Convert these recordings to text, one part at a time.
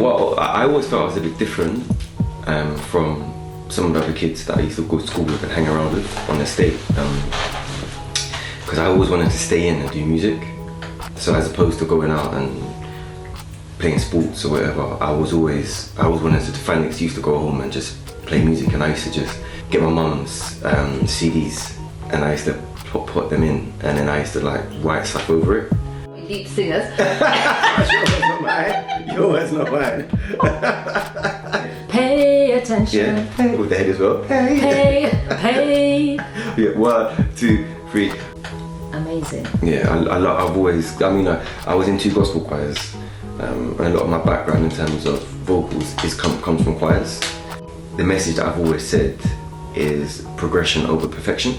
Well, I always felt I was a bit different from some of the other kids that I used to go to school with and hang around with on the estate. Because I always wanted to stay in and do music. So as opposed to going out and playing sports or whatever, I always wanted to find an excuse to go home and just play music. And I used to just get my mum's CDs and I used to put them in, and then I used to like write stuff over it. Lead singers. Your word's not mine. Pay attention. Yeah, hey, with the head as well. Pay. Yeah, 1, 2, 3. Amazing. Yeah, I've always, I was in 2 gospel choirs, and a lot of my background in terms of vocals comes from choirs. The message that I've always said is progression over perfection.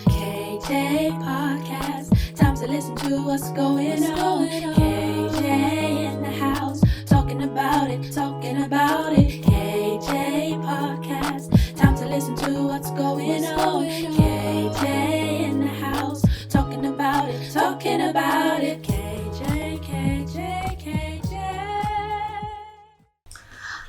KJ Podcast, time to listen to what's going on. KJ in the house, talking about it. KJ Podcast, time to listen to what's going on. KJ in the house, talking about it.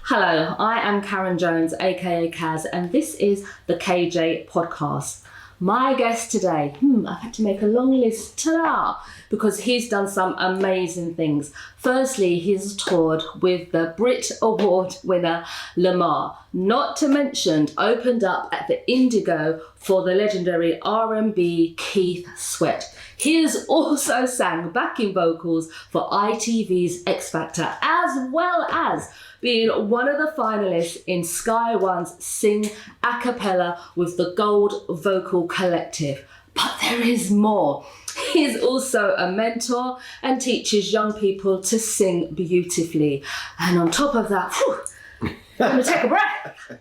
Hello, I am Karen Jones, aka Kaz, and this is the KJ Podcast. My guest today, I've had to make a long list, ta-da, because he's done some amazing things. Firstly, he's toured with the Brit Award winner Lamar, not to mention opened up at the Indigo for the legendary R&B Keith Sweat. He has also sang backing vocals for ITV's X Factor, as well as being one of the finalists in Sky One's Sing a Cappella with the Gold Vocal Collective. But there is more. He's also a mentor and teaches young people to sing beautifully. And on top of that, let me take a breath.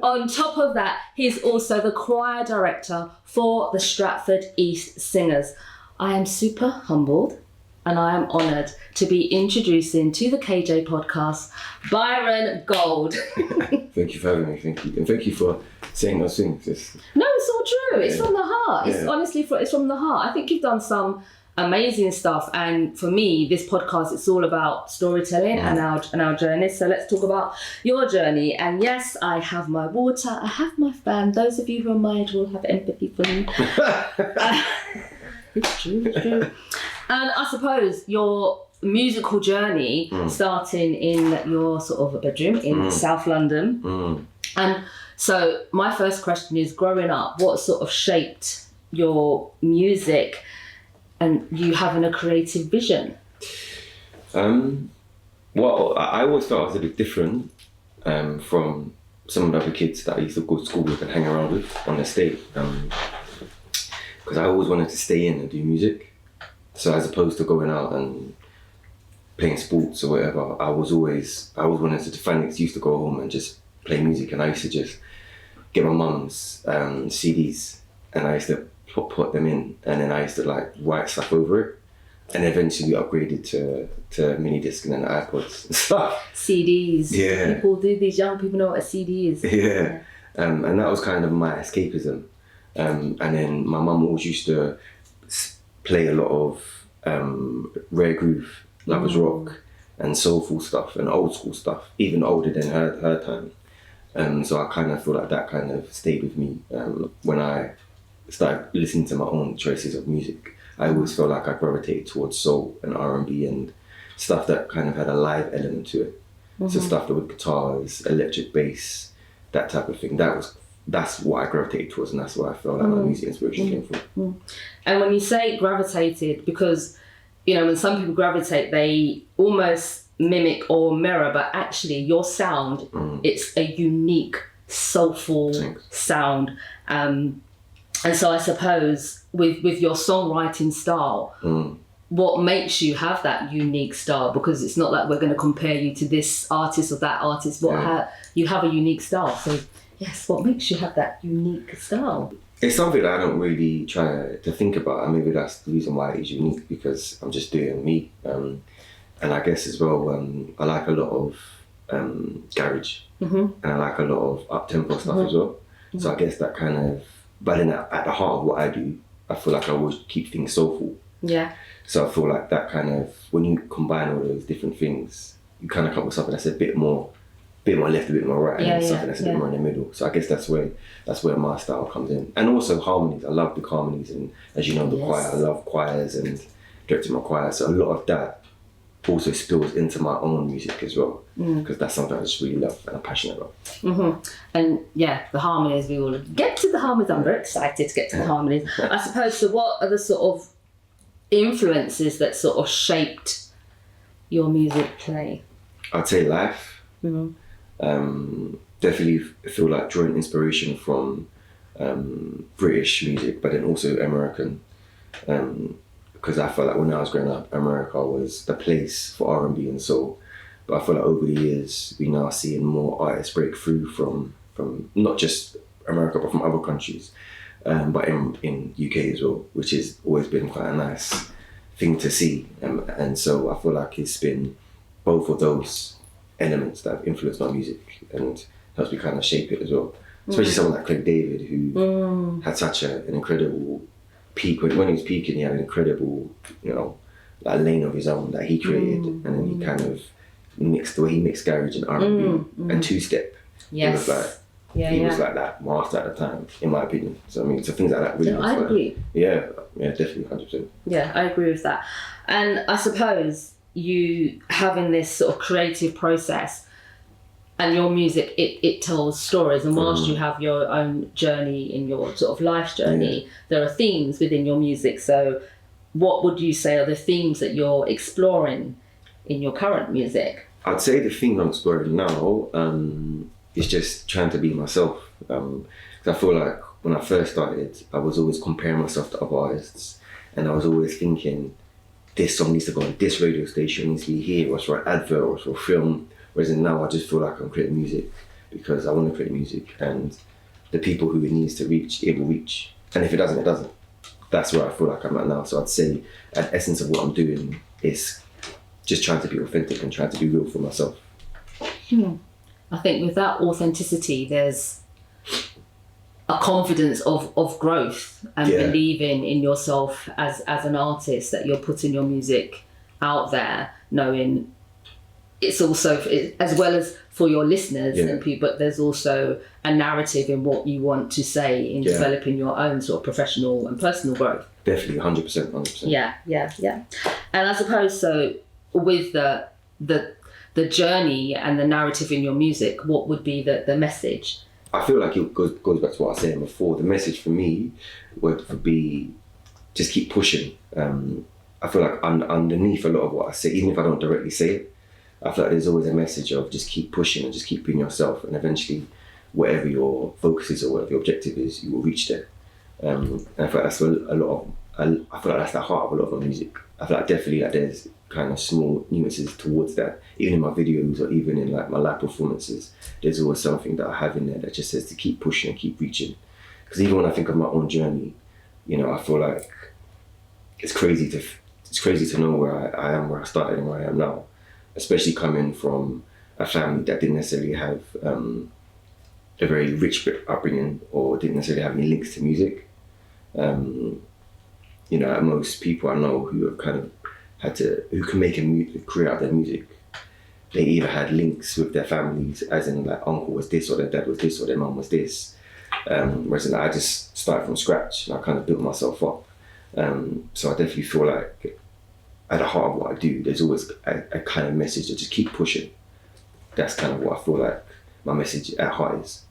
On top of that, he's also the choir director for the Stratford East Singers. I am super humbled and I am honoured to be introducing to the KJ Podcast, Byron Gold. Thank you for having me, thank you. And thank you for saying those things. No, it's all true. It's from the heart. It's honestly, it's from the heart. I think you've done some amazing stuff, and for me, this podcast, it's all about storytelling and our journey. So let's talk about your journey. And yes, I have my water, I have my fan. Those of you who are my age will have empathy for me. It's true. And I suppose your musical journey starting in your sort of a bedroom in South London. And so my first question is, growing up, what sort of shaped your music and you having a creative vision? Well, I always felt I was a bit different from some of the other kids that I used to go to school with and hang around with on the estate. Because I always wanted to stay in and do music. So as opposed to going out and playing sports or whatever, I always wanted to find an excuse to go home and just play music. And I used to just get my mum's CDs and I used to put them in, and then I used to like write stuff over it, and eventually upgraded to mini disc and then iPods and stuff. CDs. Yeah. These young people know what a CD is. Yeah. And that was kind of my escapism. And then my mum always used to play a lot of rare groove, lovers rock, and soulful stuff and old school stuff, even older than her time. So I kind of feel like that kind of stayed with me when I started listening to my own choices of music. I always felt like I gravitated towards soul and R&B and stuff that kind of had a live element to it. So stuff that with guitars, electric bass, that type of thing. That's what I gravitated towards, and that's where I felt like my music inspiration came from. And when you say gravitated, because when some people gravitate, they almost mimic or mirror, but actually your sound, it's a unique, soulful sound. And so I suppose with your songwriting style, what makes you have that unique style? Because it's not like we're going to compare you to this artist or that artist. You have a unique style. So yes, what makes you have that unique style? It's something that I don't really try to think about, and maybe that's the reason why it's unique, because I'm just doing me. And I guess as well, I like a lot of garage, and I like a lot of up-tempo stuff as well. So I guess that kind of, but then at the heart of what I do, I feel like I always keep things soulful. Yeah. So I feel like that kind of, when you combine all those different things, you kind of come up with something that's a bit more left, a bit more right, and then something that's a bit more in the middle. So I guess that's where my style comes in. And also harmonies. I love the harmonies, and as you know, the choir. I love choirs and directing my choir. So a lot of that also spills into my own music as well, because that's something I just really love and I'm passionate about. Mm-hmm. And yeah, the harmonies, we will get to the harmonies. I'm very excited to get to the harmonies. I suppose, so what are the sort of influences that sort of shaped your music play? I'd say life. Definitely feel like drawing inspiration from British music, but then also American. Because I felt like when I was growing up, America was the place for R&B and soul. But I feel like over the years, we now seeing more artists break through from not just America, but from other countries, but in UK as well, which has always been quite a nice thing to see. And so I feel like it's been both of those elements that have influenced my music and helps me kind of shape it as well. Especially someone like Craig David, who had such an incredible peak. When he was peaking, he had an incredible, like lane of his own that he created, and then he kind of mixed the way he mixed garage and R&B and two-step. Yes. He was like, he was like that master at the time, in my opinion. So I mean, so things like that really. No, I agree. Yeah, definitely, 100%. Yeah, I agree with that. And I suppose you having this sort of creative process, and your music, it tells stories. And whilst you have your own journey in your sort of life journey, there are themes within your music. So what would you say are the themes that you're exploring in your current music? I'd say the thing I'm exploring now is just trying to be myself. Because I feel like when I first started, I was always comparing myself to other artists, and I was always thinking, this song needs to go on this radio station, needs to be here, or it's for an advert, or it's for a film. Whereas now I just feel like I'm creating music because I want to create music, and the people who it needs to reach, it will reach. And if it doesn't, it doesn't. That's where I feel like I'm at now. So I'd say the essence of what I'm doing is just trying to be authentic and trying to be real for myself. I think with that authenticity, there's a confidence of growth and believing in yourself as an artist, that you're putting your music out there, knowing it's also, as well as for your listeners and people, but there's also a narrative in what you want to say in developing your own sort of professional and personal growth. Definitely, 100%. Yeah. And I suppose so with the journey and the narrative in your music, what would be the message? I feel like it goes back to what I was saying before. The message for me would be just keep pushing. I feel like underneath a lot of what I say, even if I don't directly say it, I feel like there's always a message of just keep pushing and just keep being yourself, and eventually whatever your focus is or whatever your objective is, you will reach there. And I feel like that's I feel like that's the heart of a lot of my music. I feel like definitely like there's kind of small nuances towards that. Even in my videos or even in like my live performances, there's always something that I have in there that just says to keep pushing and keep reaching. Because even when I think of my own journey, I feel like it's crazy to know where I am, where I started and where I am now. Especially coming from a family that didn't necessarily have a very rich upbringing or didn't necessarily have any links to music. Most people I know who have kind of who can make a career out of their music, they either had links with their families, as in like uncle was this, or their dad was this, or their mum was this. Whereas I just started from scratch and I kind of built myself up. So I definitely feel like at the heart of what I do, there's always a kind of message to just keep pushing. That's kind of what I feel like my message at heart is.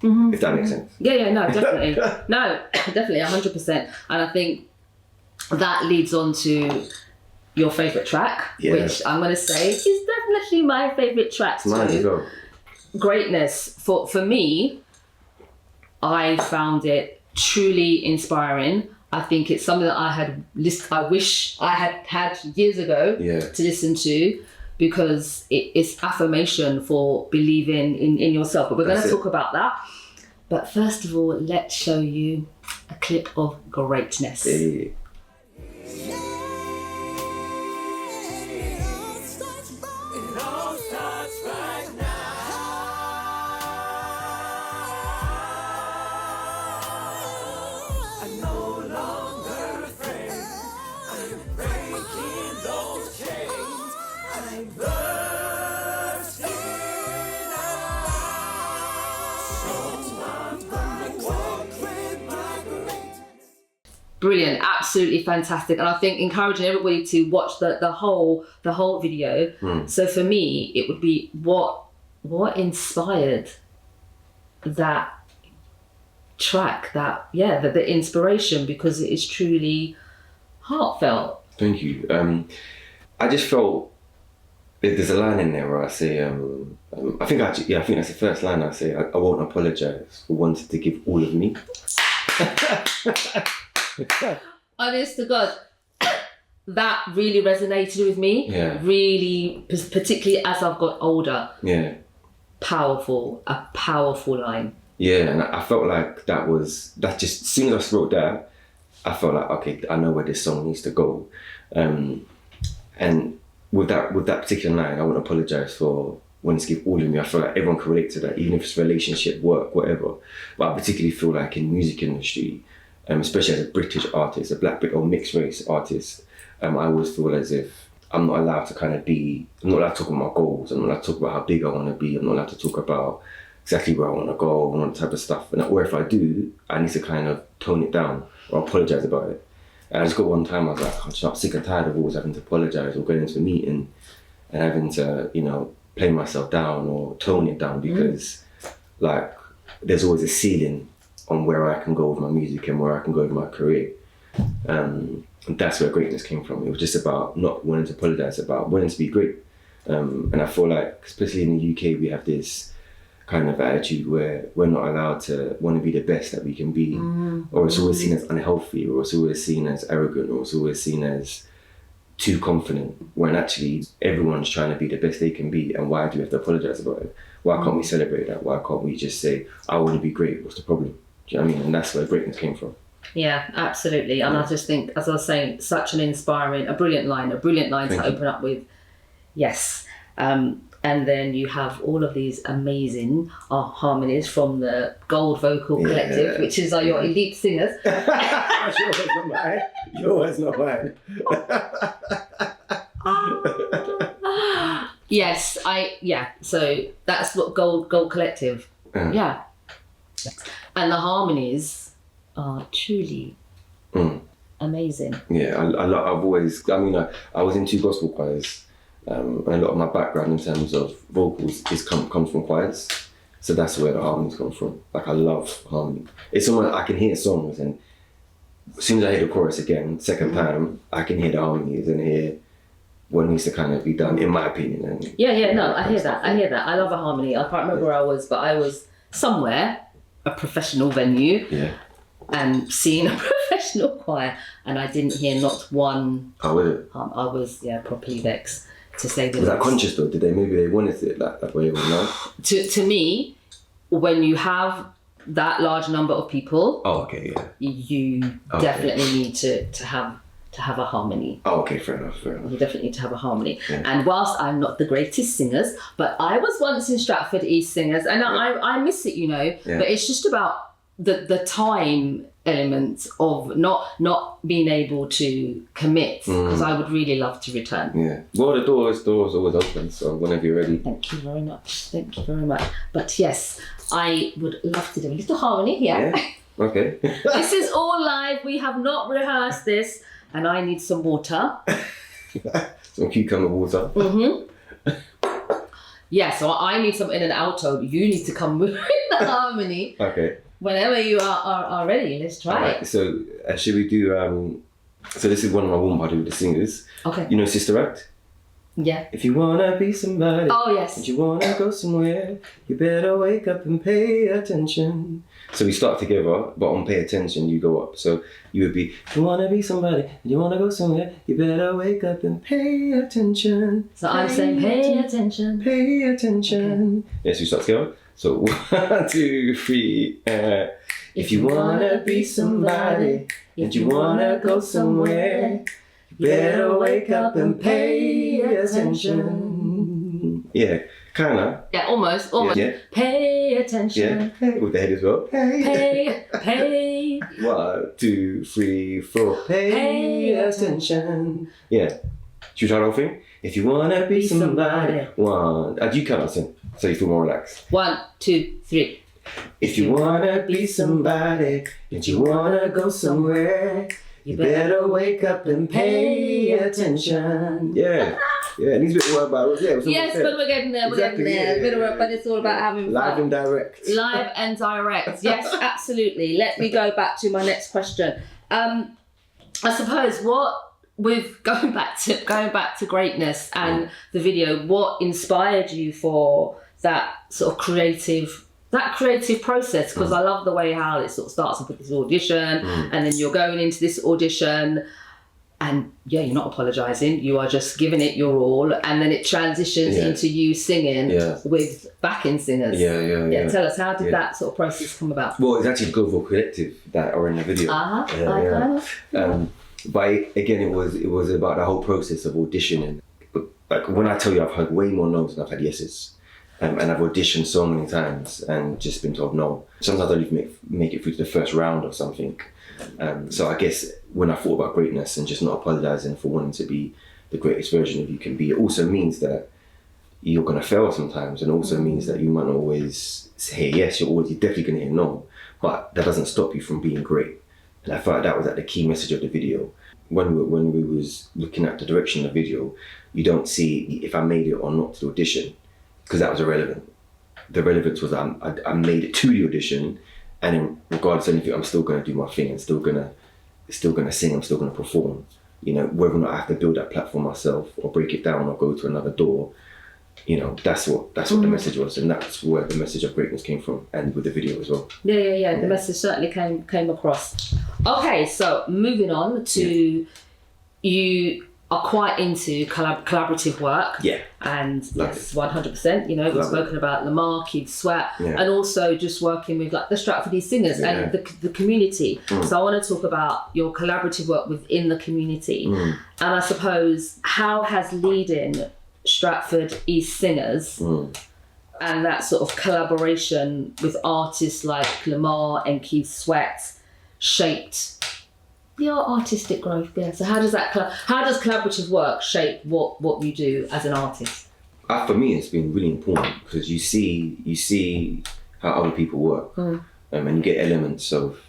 If that makes sense. Yeah, no, definitely. No, definitely, 100%. And I think that leads on to your favourite track, which I'm going to say is definitely my favourite track too. Mine as well. Greatness. For me, I found it truly inspiring. I think it's something that I wish I had years ago to listen to, because it's affirmation for believing in yourself. But we're going to talk about that. But first of all, let's show you a clip of Greatness. Hey. Brilliant, absolutely fantastic. And I think encouraging everybody to watch the whole video. So for me, it would be what inspired that track, the inspiration, because it is truly heartfelt. Thank you. I just felt there's a line in there where I say, I think that's the first line I say. I won't apologise for wanting to give all of me. Honest to God, that really resonated with me. Yeah. Really, particularly as I've got older. Yeah. A powerful line. Yeah, and I felt like that just, as soon as I wrote that, I felt like, okay, I know where this song needs to go. And with that particular line, I won't apologise for wanting to give all of me. I feel like everyone can relate to that, even if it's relationship, work, whatever. But I particularly feel like in music industry, especially as a British artist, a black Brit or mixed race artist, I always feel as if I'm not allowed to I'm not allowed to talk about my goals, I'm not allowed to talk about how big I want to be, I'm not allowed to talk about exactly where I want to go and all that type of stuff. Or if I do, I need to kind of tone it down or apologise about it. And I just got one time I was like, I'm sick and tired of always having to apologise or going into a meeting and having to, play myself down or tone it down, because like there's always a ceiling on where I can go with my music and where I can go with my career. And that's where greatness came from. It was just about not wanting to apologise, about wanting to be great. And I feel like, especially in the UK, we have this kind of attitude where we're not allowed to want to be the best that we can be, or it's always seen as unhealthy, or it's always seen as arrogant, or it's always seen as too confident, when actually everyone's trying to be the best they can be. And why do we have to apologise about it? Why can't we celebrate that? Why can't we just say, I want to be great, what's the problem? Do you know what I mean? And that's where greatness came from. Yeah, absolutely. And I just think, as I was saying, such an inspiring, a brilliant line to open up with. Yes. And then you have all of these amazing harmonies from the Gold Vocal Collective, which is your elite singers. Yours, not mine. Yes, so that's what Gold Collective. Yeah. And the harmonies are truly amazing. Yeah, I've always, I was in 2 gospel choirs. And a lot of my background in terms of vocals comes from choirs, so that's where the harmonies come from. Like, I love harmony. It's somewhere I can hear songs, and as soon as I hear the chorus again, second time, I can hear the harmonies and hear what needs to kind of be done, in my opinion. And I hear that. I love a harmony. I can't remember where I was, but I was somewhere, a professional venue, and seeing a professional choir, and I didn't hear not one. Oh, was it? I was properly vexed. To say was that conscious though? Did maybe they wanted it that way or not? To me, when you have that large number of people, you definitely need to have a harmony. Oh, okay, fair enough. You definitely need to have a harmony. Yeah. And whilst I'm not the greatest singers, but I was once in Stratford East Singers, and I miss it, but it's just about the time element of not being able to commit, because I would really love to return. Yeah. Well, the door's always open, so whenever you're ready. Thank you very much. But yes, I would love to do a little harmony here. Yeah. Okay. This is all live. We have not rehearsed this, and I need some water. Some cucumber water. Yeah, so I need some in an alto. You need to come with the harmony. Okay. Whenever you are ready, let's try it. So should we do, so this is one of my warm party with the singers. Okay. You know Sister Act? Yeah. If you wanna be somebody, oh yes, and you wanna go somewhere, you better wake up and pay attention. So we start together, but on pay attention, you go up. So you would be, if you wanna be somebody, and you wanna go somewhere, you better wake up and pay attention. So I'm saying pay attention. Pay attention. Okay. Yes, we start together. So 1, 2, 3. If you wanna be somebody, and you wanna go somewhere, you better wake up and pay attention. Yeah, kinda. Yeah, almost. Yeah. Pay attention. Yeah, with the head as well. Pay. 1, 2, 3, 4. Pay attention. Yeah. Should we try the whole thing? If you wanna be somebody. You can't sing, so you feel more relaxed. 1, 2, 3. If you wanna be somebody, and you wanna go somewhere, You better wake up and pay attention. Yeah. Yeah, and he's a bit more about Yes, but we're getting there. Exactly, We're getting there. yeah, Bit of- but it's all about having fun. live and direct. Live and direct. Yes, absolutely. Let me go back to my next question. I suppose with going back to greatness and the video, what inspired you for that sort of creative process? Because I love the way how it sort of starts off with this audition, and then you're going into this audition. And yeah, you're not apologising, you are just giving it your all, and then it transitions into you singing with backing singers. Yeah. Tell us, how did that sort of process come about? Well, it's actually the Global Collective that are in the video. But again, it was about the whole process of auditioning. But like when I tell you, I've heard way more no's than I've had yeses. And I've auditioned so many times and just been told no. Sometimes I don't even make it through to the first round or something. So I guess when I thought about greatness and just not apologising for wanting to be the greatest version of you can be, it also means that you're going to fail sometimes, and also means that you might not always hear yes, you're definitely going to hear no, but that doesn't stop you from being great. And I felt like that was like the key message of the video. When we was looking at the direction of the video, you don't see if I made it or not to the audition, because that was irrelevant. The relevance was I made it to the audition, and then regardless of anything, I'm still going to do my thing. I'm still gonna sing. I'm still gonna perform. You know, whether or not I have to build that platform myself or break it down or go to another door. You know, that's what the message was, and that's where the message of greatness came from, and with the video as well. Yeah. The message certainly came across. Okay, so moving on to you are quite into collaborative work. Yeah. And yes, 100%. You know, we've spoken about Lamar, Keith Sweat, and also just working with like the Stratford East Singers and the community. So I want to talk about your collaborative work within the community. And I suppose, how has leading Stratford East Singers and that sort of collaboration with artists like Lamar and Keith Sweat shaped your artistic growth? So how does collaborative work shape what you do as an artist? For me, it's been really important because you see how other people work, and you get elements of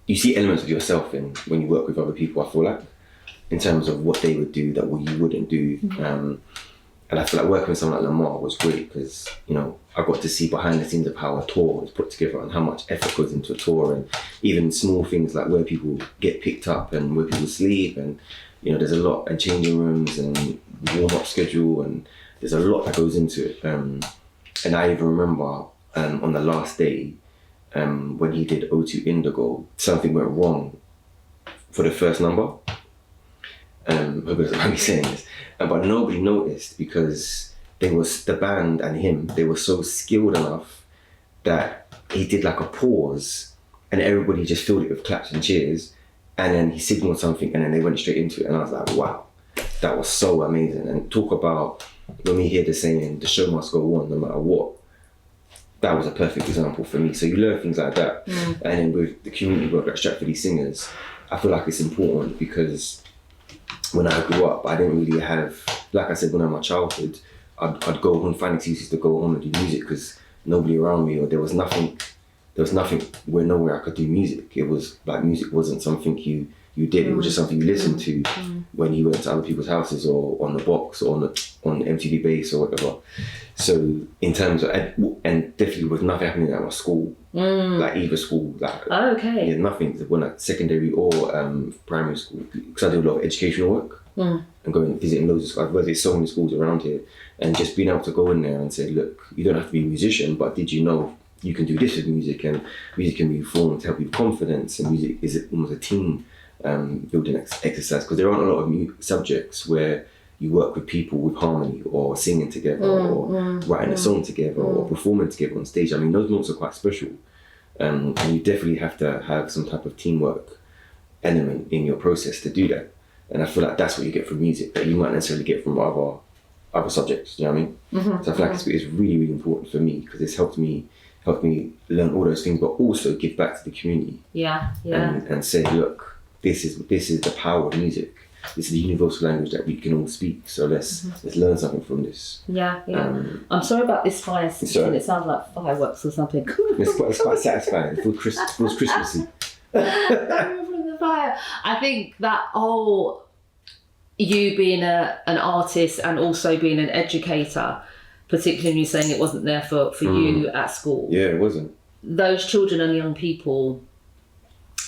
yourself when you work with other people. I feel like, in terms of what they would do that what you wouldn't do, and I feel like working with someone like Lamar was great because, you know, I got to see behind the scenes of how a tour is put together and how much effort goes into a tour, and even small things like where people get picked up and where people sleep, and, you know, there's a lot, and changing rooms and warm-up schedule, and there's a lot that goes into it. And I even remember on the last day when he did O2 Indigo, something went wrong for the first number. I hope it doesn't mind me saying this, but nobody noticed because the band and him, they were so skilled enough that he did like a pause and everybody just filled it with claps and cheers, and then he signaled something and then they went straight into it, and I was like, wow, that was so amazing. And talk about when we hear the saying, the show must go on no matter what, that was a perfect example for me. So you learn things like that. And then with the community work at Stratford East Singers, I feel like it's important because when I grew up, I didn't really have, like I said, when I was in my childhood, I'd go home, find excuses to go home and do music because nobody around me, or there was nothing nowhere I could do music. It was like music wasn't something you did, it was just something you listened to when you went to other people's houses or on the box or on MTV Base or whatever. So in terms of, and definitely with nothing happening at my school, like either school, like nothing, when at secondary or primary school, because I do a lot of educational work and going and visiting loads of schools. I've visited so many schools around here, and just being able to go in there and say, look, you don't have to be a musician, but did you know you can do this with music, and music can be formed to help you with confidence, and music is almost a team building exercise, because there aren't a lot of subjects where you work with people with harmony or singing together or writing a song together or performing together on stage. I mean, those moments are quite special, and you definitely have to have some type of teamwork element in your process to do that. And I feel like that's what you get from music that you might necessarily get from other subjects. You know what I mean? So I feel like it's really, really important for me because it's helped me learn all those things, but also give back to the community. And say, look, this is the power of music. This is the universal language that we can all speak. So let's learn something from this. I'm sorry about this fire system. It sounds like fireworks or something. It's quite satisfying. It feels Christmassy. fire. I think that whole, you being an artist and also being an educator, particularly when you're saying it wasn't there for you at school. Yeah, it wasn't. Those children and young people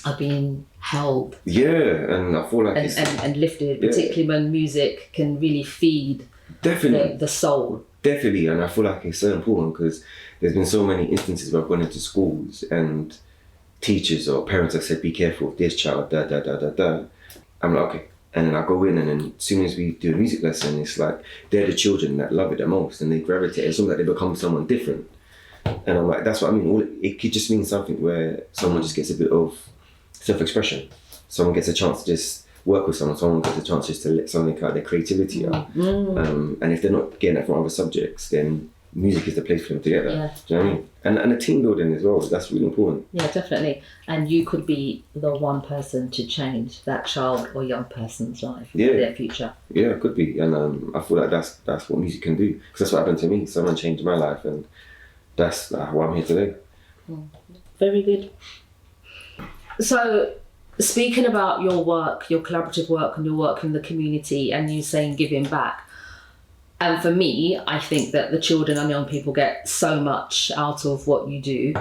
are being held. Yeah, and I feel like and lifted, particularly when music can really feed definitely the soul. Definitely, and I feel like it's so important because there's been so many instances where I've gone into schools and teachers or parents have said, be careful of this child, da da da da da. I'm like, okay. And then I go in, and then as soon as we do a music lesson, it's like they're the children that love it the most, and they gravitate. It's almost like they become someone different. And I'm like, that's what I mean. It could just mean something where someone just gets a bit of self-expression. Someone gets a chance to just work with someone. Someone gets a chance just to let something out, their creativity out. And if they're not getting that from other subjects, then music is the place for them to get that. Yeah. Do you know what I mean? And the team building as well. That's really important. Yeah, definitely. And you could be the one person to change that child or young person's life, their future. Yeah, it could be. And I feel like that's what music can do. Because that's what happened to me. Someone changed my life, and that's why I'm here today. Very good. So, speaking about your work, your collaborative work and your work in the community, and you saying giving back, and for me, I think that the children and young people get so much out of what you do.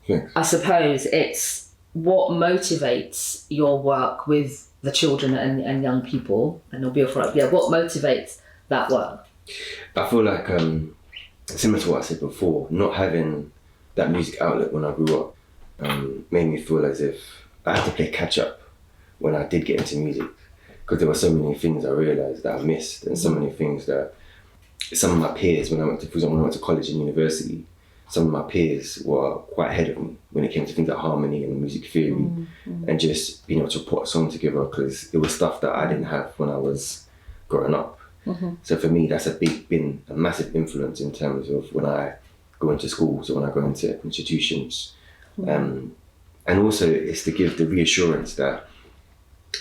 Thanks. I suppose it's what motivates your work with the children and young people, and it'll be what motivates that work? I feel like, similar to what I said before, not having that music outlet when I grew up made me feel as if I had to play catch up when I did get into music, because there were so many things I realised that I missed, and so many things that some of my peers, for example, when I went to college and university, some of my peers were quite ahead of me when it came to things like harmony and music theory, and just being able to put a song together, because it was stuff that I didn't have when I was growing up. So for me, that's been a massive influence in terms of when I go into schools or when I go into institutions. And also it's to give the reassurance that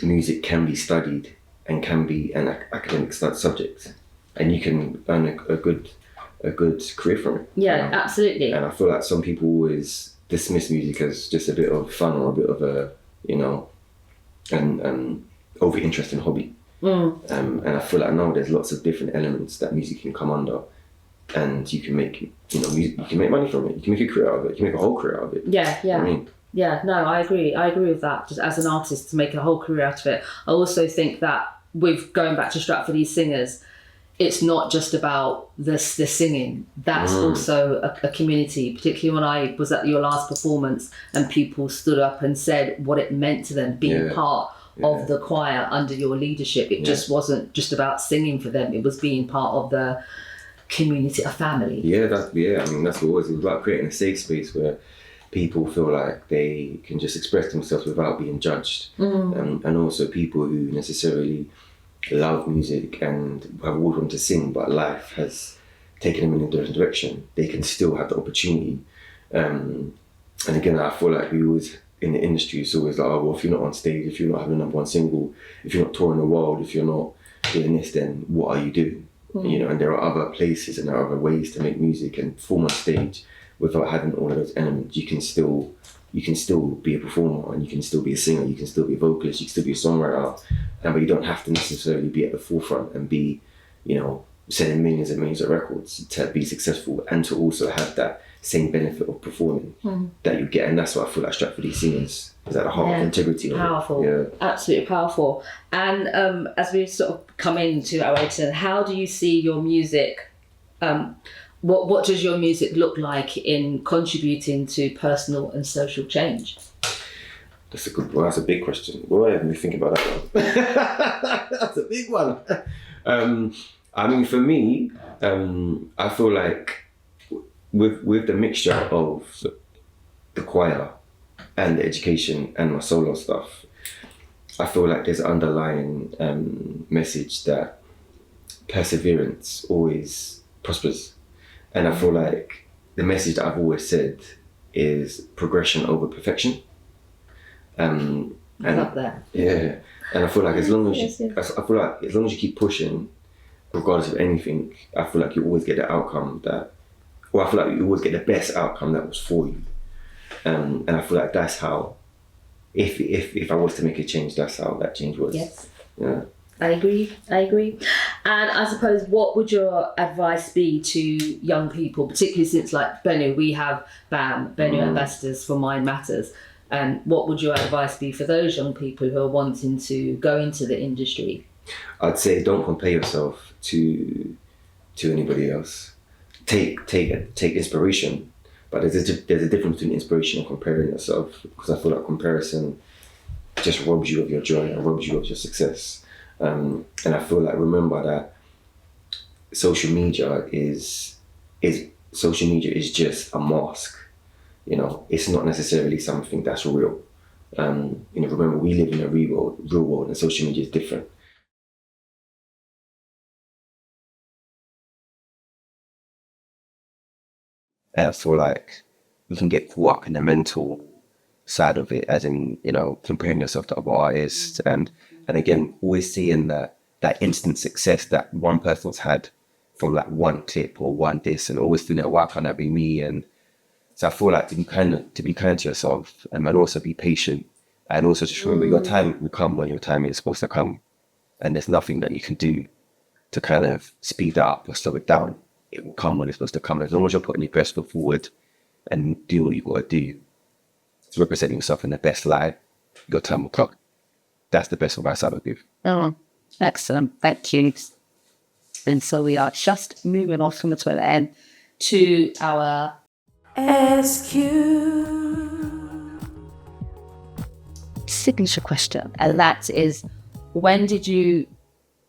music can be studied and can be an academic subject, and you can earn a good career from it. Yeah, absolutely. And I feel like some people always dismiss music as just a bit of fun or a bit of a, an over interesting hobby. And I feel like now there's lots of different elements that music can come under, and you can make music, you can make money from it, you can make a career out of it, you can make a whole career out of it. Yeah. You know what I mean? Yeah, no, I agree with that. Just as an artist, to make a whole career out of it. I also think that with going back to Stratford East Singers, it's not just about the singing. That's also a community, particularly when I was at your last performance and people stood up and said what it meant to them being part of the choir under your leadership. It just wasn't just about singing for them. It was being part of the community, a family. I mean, that's what it was. It was about creating a safe space where people feel like they can just express themselves without being judged. And also people who necessarily love music and have always wanted to sing, but life has taken them in a different direction, they can still have the opportunity. And again, I feel like we always, in the industry, it's always like, oh, well, if you're not on stage, if you're not having a #1 single, if you're not touring the world, if you're not doing this, then what are you doing? And there are other places and there are other ways to make music and perform on stage without having all of those elements. You can still be a performer, and you can still be a singer, you can still be a vocalist, you can still be a songwriter, but you don't have to necessarily be at the forefront and be, selling millions and millions of records to be successful, and to also have that same benefit of performing that you get. And that's what I feel like Stratford East Singers is at the heart of integrity of powerful. it. Absolutely powerful. And as we sort of come into our way, how do you see your music, what does your music look like in contributing to personal and social change? That's a big question. Well, let me think about that one. That's a big one. I mean, for me, I feel like with the mixture of the choir and the education and my solo stuff, I feel like there's an underlying message that perseverance always prospers. And I feel like the message that I've always said is progression over perfection. I love that. Yeah, and I feel like as long as you keep pushing, regardless of anything, I feel like you always get the outcome I feel like you always get the best outcome that was for you. And I feel like that's how if I was to make a change, that's how that change was. Yes. Yeah. I agree. And I suppose, what would your advice be to young people, particularly since, like Bennu, we have BAM, Bennu Ambassadors for Mind Matters. And what would your advice be for those young people who are wanting to go into the industry? I'd say don't compare yourself to anybody else. Take inspiration, but there's a difference between inspiration and comparing yourself, because I feel like comparison just robs you of your joy and robs you of your success. And I feel like, remember that social media is just a mask. You know, it's not necessarily something that's real. Remember, we live in a real world, and social media is different. I feel like we can get caught up in the mental side of it, as in, comparing yourself to other artists, and again, always seeing that instant success that one person's had from like one clip or one this, and always feeling, why can't that be me? And so I feel like to be kind to yourself, and also be patient, and also just remember your time will come when your time is supposed to come, and there's nothing that you can do to kind of speed that up or slow it down. It will come when it's supposed to come, as long as you're putting your best foot forward and do what you got to do to represent yourself in the best light. Your time will come. That's the best advice I would give. Oh, excellent. Thank you. And so we are just moving off from the Twitter end to our SQ. signature question. And that is, when did you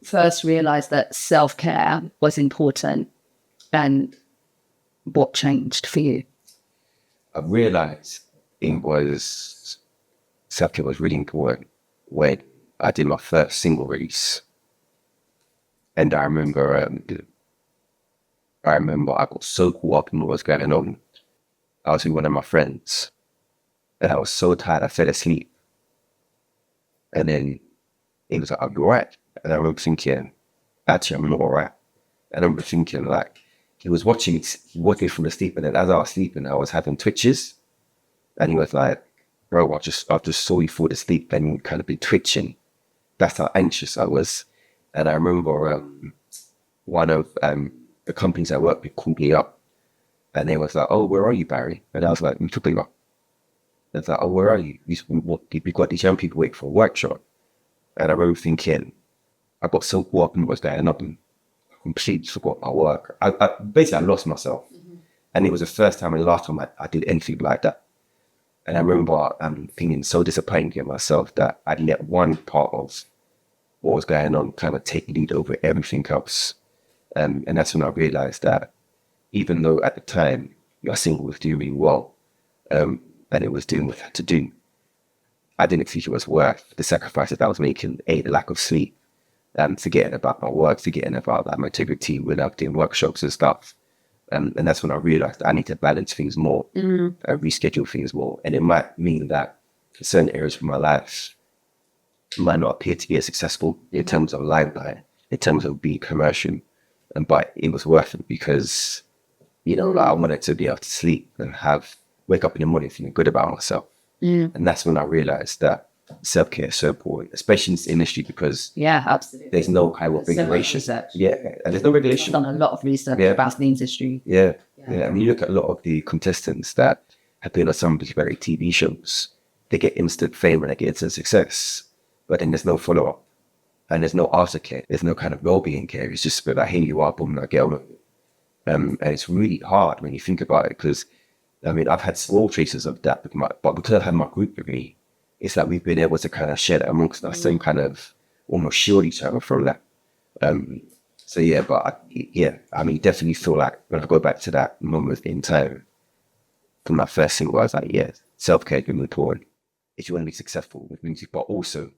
first realize that self-care was important, and what changed for you? I realized self-care was really important when I did my first single release. And I remember I got so caught up in what was going on. I was with one of my friends, and I was so tired I fell asleep. And then he was like, "Are you alright?" And I remember thinking, actually, I'm not alright. And I remember thinking, like, he was watching from the sleep, and then as I was sleeping, I was having twitches. And he was like, "Bro, I just saw you fall asleep and you kind of been twitching." That's how anxious I was. And I remember one of the companies I worked with called me up, and they was like, "Oh, where are you, Barry?" And I was like, "We took you up." It's like, "Oh, where are you? We got these young people waiting for a workshop." And I remember thinking, I got so caught up in what was going on, I completely forgot my work. I basically lost myself. Mm-hmm. And it was the first time and the last time I did anything like that. And I remember feeling so disappointed in myself that I'd let one part of what was going on kind of take lead over everything else. And that's when I realized that even though at the time your single was doing really well, and it was doing what it had to do, I didn't think it was worth the sacrifices I was making, the lack of sleep, forgetting about my work, forgetting about my integrity when I was doing workshops and stuff. And that's when I realized that I need to balance things more, reschedule things more. And it might mean that certain areas of my life might not appear to be as successful in terms of limelight, in terms of being commercial. But it was worth it because, I wanted to be able to sleep and wake up in the morning feeling good about myself. And that's when I realized that self-care is so important, especially in this industry, because absolutely, there's no kind of regulation. And there's no regulation. I've done a lot of research about the industry. I mean, you look at a lot of the contestants that have been on some of these very TV shows, they get instant fame and they get instant success, but then there's no follow-up and there's no aftercare. There's no kind of well-being care. It's just like, hey, you are, boom, I get on with it. And it's really hard when you think about it, because I mean, I've had small traces of that, but because I've had my group with me, it's like we've been able to kind of share that amongst us and kind of almost shield each other from that. I mean, definitely feel like when I go back to that moment in time from my first single, I was like, self-care is really important if you want to be successful with music, but also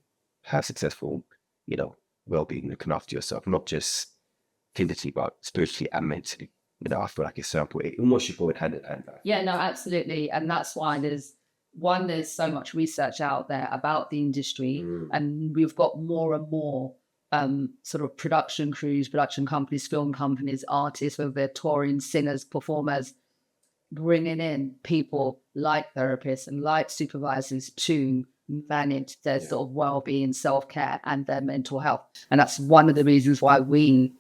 have successful, well-being, looking after yourself, not just physically, but spiritually and mentally. I feel like it's so important. It almost should go hand in hand. Yeah, no, absolutely. And that's why there's so much research out there about the industry, and we've got more and more sort of production crews, production companies, film companies, artists, whether they're touring, singers, performers, bringing in people like therapists and like supervisors to manage their sort of well-being, self-care, and their mental health. And that's one of the reasons why we,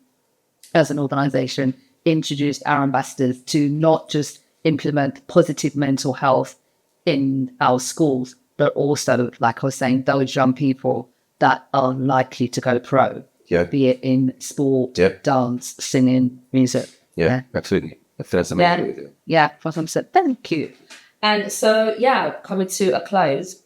as an organisation, introduced our ambassadors to not just implement positive mental health in our schools, but also, like I was saying, those young people that are likely to go pro, be it in sport, dance, singing, music. Yeah, absolutely. That's amazing. Yeah, thank you. And so, coming to a close,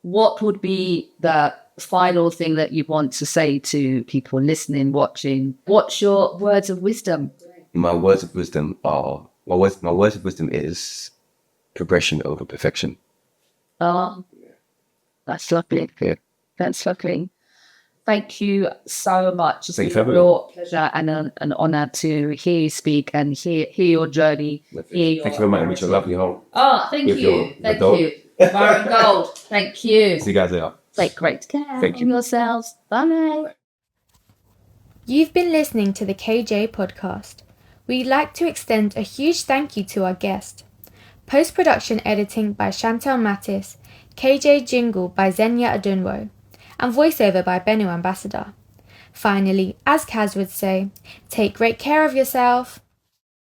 what would be the final thing that you want to say to people listening, watching? What's your words of wisdom? My words of wisdom is progression over perfection. Oh, that's lovely. Yeah. That's lovely. Thank you so much. It's Thank been you a real pleasure and an honour to hear you speak and hear your journey. Thank you very much. It's a lovely home. Oh, thank you. Thank you. Byron Gold. Thank you. See you guys later. Take great care Thank of yourselves. Bye. You've been listening to the KJ podcast. We'd like to extend a huge thank you to our guest. Post-production editing by Chantal Mattis, KJ jingle by Zenya Adunwo, and voiceover by Benu Ambassador. Finally, as Kaz would say, take great care of yourself.